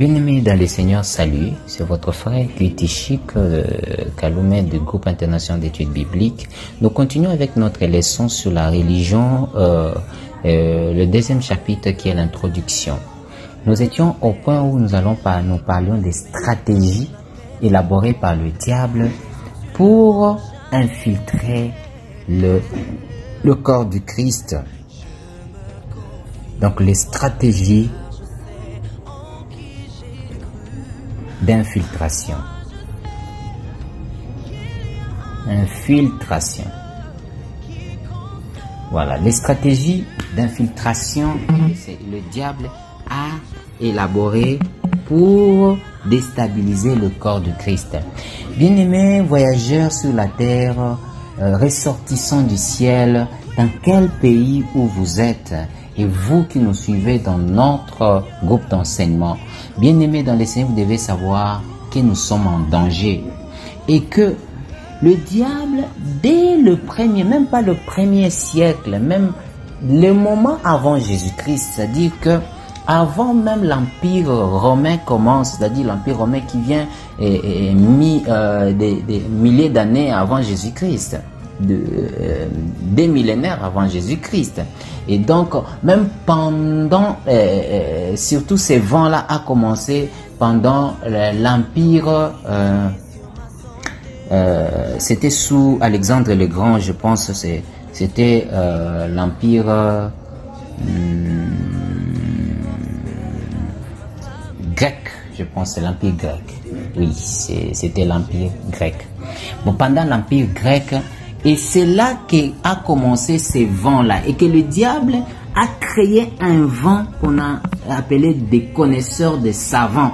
Bien-aimés dans le Seigneur, salut, c'est votre frère Kitishik Kaloumet du groupe international d'études bibliques. Nous continuons avec notre leçon sur la religion, le deuxième chapitre qui est l'introduction. Nous étions au point où nous parlions des stratégies élaborées par le diable pour infiltrer le corps du Christ. Donc les stratégies d'infiltration. Infiltration. Voilà, les stratégies d'infiltration que le diable a élaborées pour déstabiliser le corps du Christ. Bien-aimés voyageurs sur la terre, ressortissants du ciel, dans quel pays où vous êtes, et vous qui nous suivez dans notre groupe d'enseignement, bien-aimés dans les Seigneur, vous devez savoir que nous sommes en danger et que le diable, dès le premier, même pas le premier siècle, même le moment avant Jésus-Christ, c'est-à-dire que avant même l'Empire romain commence, c'est-à-dire l'Empire romain qui vient des milliers d'années avant Jésus-Christ, des millénaires avant Jésus-Christ. Et donc, même pendant, surtout ces vents-là a commencé pendant l'Empire, c'était sous Alexandre le Grand, je pense, c'était l'Empire grec, je pense, c'est l'Empire grec. Oui, c'était l'Empire grec. Bon, pendant l'Empire grec, et c'est là qu'a commencé ces vents-là. Et que le diable a créé un vent qu'on a appelé des connaisseurs, des savants.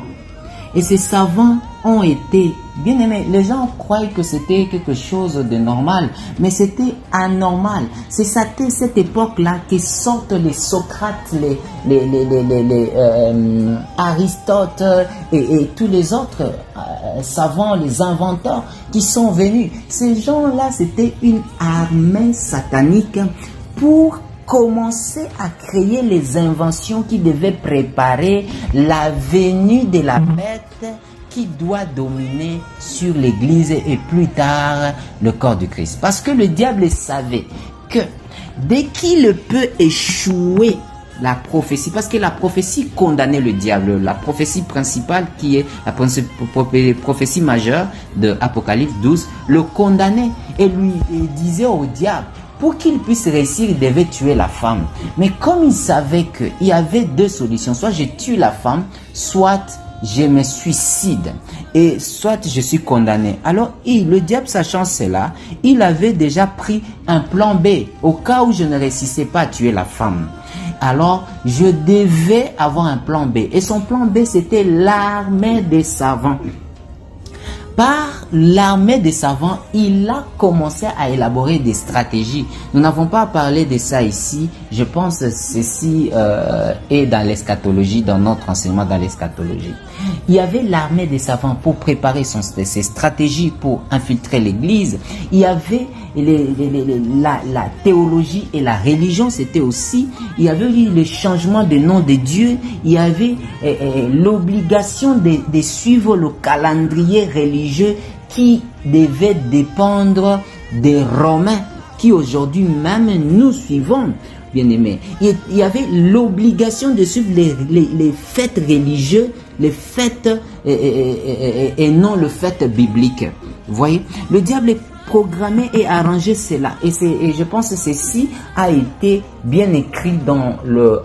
Et ces savants ont été, bien aimés, les gens croyaient que c'était quelque chose de normal, mais c'était anormal. C'est cette époque-là que sortent les Socrates, les Aristote et tous les autres savants, les inventeurs qui sont venus. Ces gens-là, c'était une armée satanique pour commencer à créer les inventions qui devaient préparer la venue de la bête qui doit dominer sur l'Église et plus tard le corps du Christ. Parce que le diable savait que dès qu'il peut échouer la prophétie, parce que la prophétie condamnait le diable, la prophétie principale qui est la prophétie majeure de Apocalypse 12, le condamnait et lui disait au diable, pour qu'il puisse réussir, il devait tuer la femme. Mais comme il savait qu'il y avait deux solutions, soit je tue la femme, soit je me suicide, et soit je suis condamné. Alors, le diable, sachant cela, il avait déjà pris un plan B, au cas où je ne réussissais pas à tuer la femme. Alors, je devais avoir un plan B. Et son plan B, c'était l'armée des savants. Par l'armée des savants, il a commencé à élaborer des stratégies. Nous n'avons pas parlé de ça ici. Je pense que ceci est dans l'eschatologie, dans notre enseignement dans l'eschatologie. Il y avait l'armée des savants pour préparer ses stratégies pour infiltrer l'Église. Il y avait la théologie et la religion, c'était aussi. Il y avait le changement de nom de Dieu. Il y avait l'obligation de suivre le calendrier religieux qui devait dépendre des Romains, qui aujourd'hui même nous suivons, bien aimés. Il y avait l'obligation de suivre les fêtes religieuses, les fêtes et non le fête biblique. Vous voyez, le diable est programmé et arrangé cela. Et je pense que ceci a été bien écrit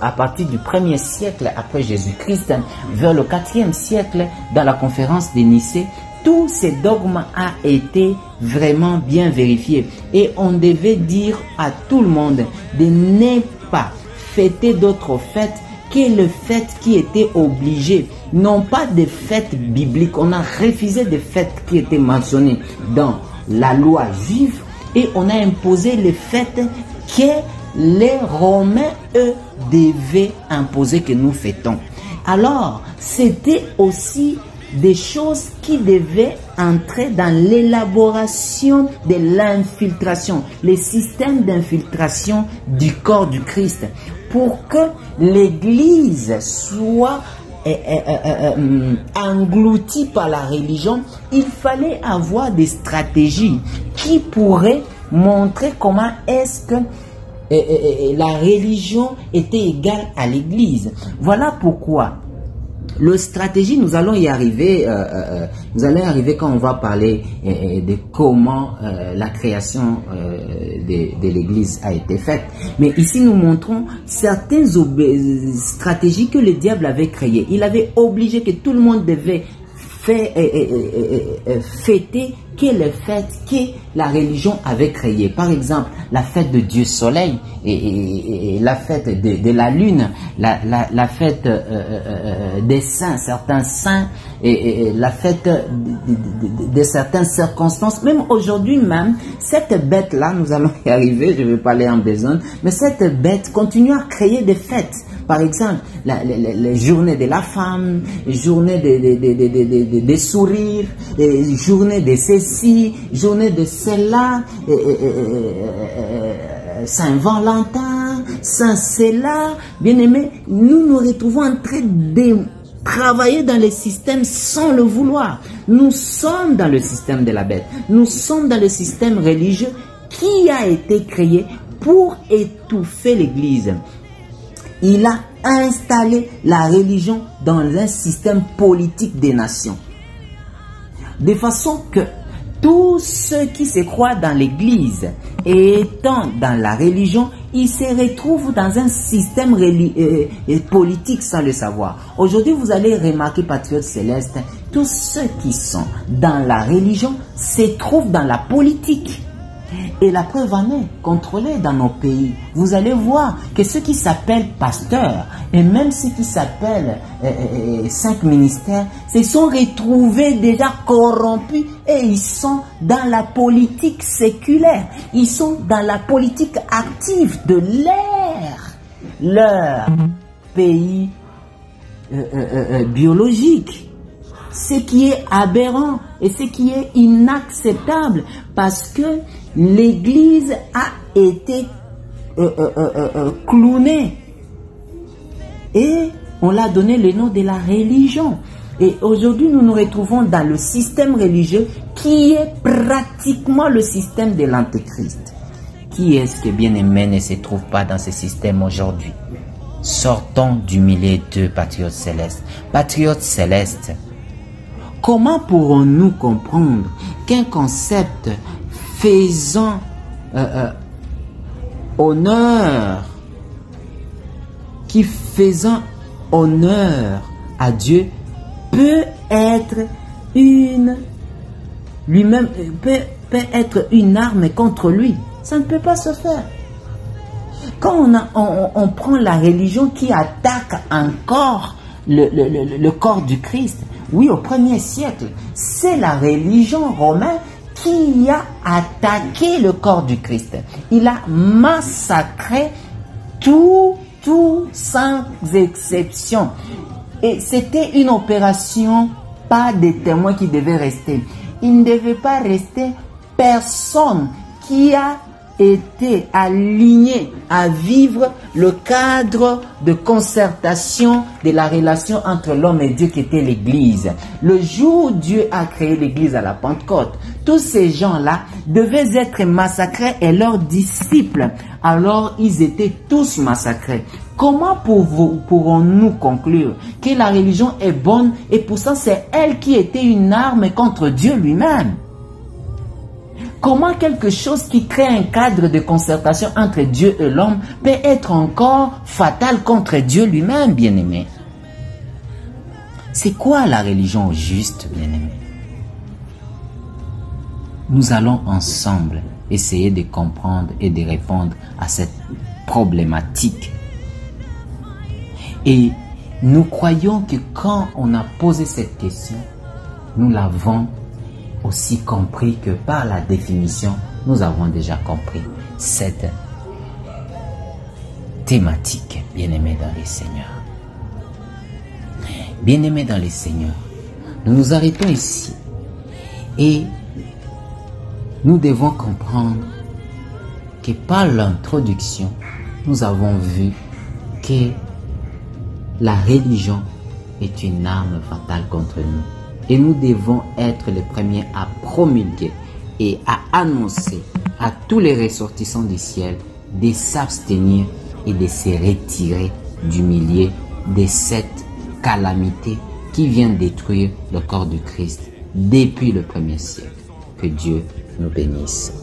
à partir du 1er siècle après Jésus-Christ, vers le 4e siècle, dans la conférence de Nicée. Tous ces dogmes ont été vraiment bien vérifiés. Et on devait dire à tout le monde de ne pas fêter d'autres fêtes que les fêtes qui étaient obligées. Non pas des fêtes bibliques. On a refusé des fêtes qui étaient mentionnées dans la loi juive et on a imposé les fêtes que les Romains, eux, devaient imposer que nous fêtons. Alors, c'était aussi des choses qui devaient entrer dans l'élaboration de l'infiltration, les systèmes d'infiltration du corps du Christ, pour que l'Église soit englouti par la religion, il fallait avoir des stratégies qui pourraient montrer comment est-ce que la religion était égale à l'Église. Voilà pourquoi le stratégie, nous allons y arriver, quand on va parler de comment la création de l'Église a été faite. Mais ici, nous montrons certaines stratégies que le diable avait créées. Il avait obligé que tout le monde devait fêter les fêtes que la religion avait créées. Par exemple, la fête de Dieu Soleil et la fête de la Lune, la fête des saints, certains saints, et la fête de certaines circonstances. Même aujourd'hui même, cette bête-là, nous allons y arriver, je vais pas aller en besogne, mais cette bête continue à créer des fêtes. Par exemple, les journées de la femme, journée des sourires, journée de ceci, journée de cela, Saint-Valentin, Saint-Céla. Bien aimé, nous nous retrouvons en train de travailler dans les systèmes sans le vouloir. Nous sommes dans le système de la bête. Nous sommes dans le système religieux qui a été créé pour étouffer l'Église. Il a installé la religion dans un système politique des nations. De façon que tous ceux qui se croient dans l'Église et étant dans la religion, ils se retrouvent dans un système politique sans le savoir. Aujourd'hui, vous allez remarquer, patriotes célestes, tous ceux qui sont dans la religion se trouvent dans la politique. Et la preuve en est contrôlée dans nos pays. Vous allez voir que ceux qui s'appellent pasteurs et même ceux qui s'appellent 5 ministères se sont retrouvés déjà corrompus et ils sont dans la politique séculaire. Ils sont dans la politique active de leur pays biologique. Ce qui est aberrant et ce qui est inacceptable parce que l'Église a été clownée et on l'a donné le nom de la religion. Et aujourd'hui, nous nous retrouvons dans le système religieux qui est pratiquement le système de l'Antéchrist. Qui est-ce que, bien aimé, ne se trouve pas dans ce système aujourd'hui? Sortons du milieu d'eux, patriotes célestes. Patriotes célestes, comment pourrons-nous comprendre qu'un concept faisant honneur à Dieu peut être lui-même peut être une arme contre lui? Ça ne peut pas se faire. Quand on prend la religion qui attaque encore le corps du Christ, oui, au 1er siècle, c'est la religion romaine qui a attaqué le corps du Christ. Il a massacré tout sans exception. Et c'était une opération, pas des témoins qui devaient rester. Il ne devait pas rester personne qui a été aligné à vivre le cadre de concertation de la relation entre l'homme et Dieu qui était l'Église. Le jour où Dieu a créé l'Église à la Pentecôte, tous ces gens-là devaient être massacrés et leurs disciples, alors ils étaient tous massacrés. Comment pourrons-nous conclure que la religion est bonne et pourtant c'est elle qui était une arme contre Dieu lui-même? Comment quelque chose qui crée un cadre de concertation entre Dieu et l'homme peut être encore fatal contre Dieu lui-même, bien-aimé? C'est quoi la religion juste, bien-aimé? Nous allons ensemble essayer de comprendre et de répondre à cette problématique. Et nous croyons que quand on a posé cette question, nous l'avons aussi compris que par la définition, nous avons déjà compris cette thématique, bien-aimés dans les Seigneurs. Bien-aimés dans les Seigneurs, nous nous arrêtons ici et nous devons comprendre que par l'introduction, nous avons vu que la religion est une arme fatale contre nous. Et nous devons être les premiers à promulguer et à annoncer à tous les ressortissants du ciel de s'abstenir et de se retirer du milieu de cette calamité qui vient détruire le corps du Christ depuis le premier siècle. Que Dieu nous bénisse.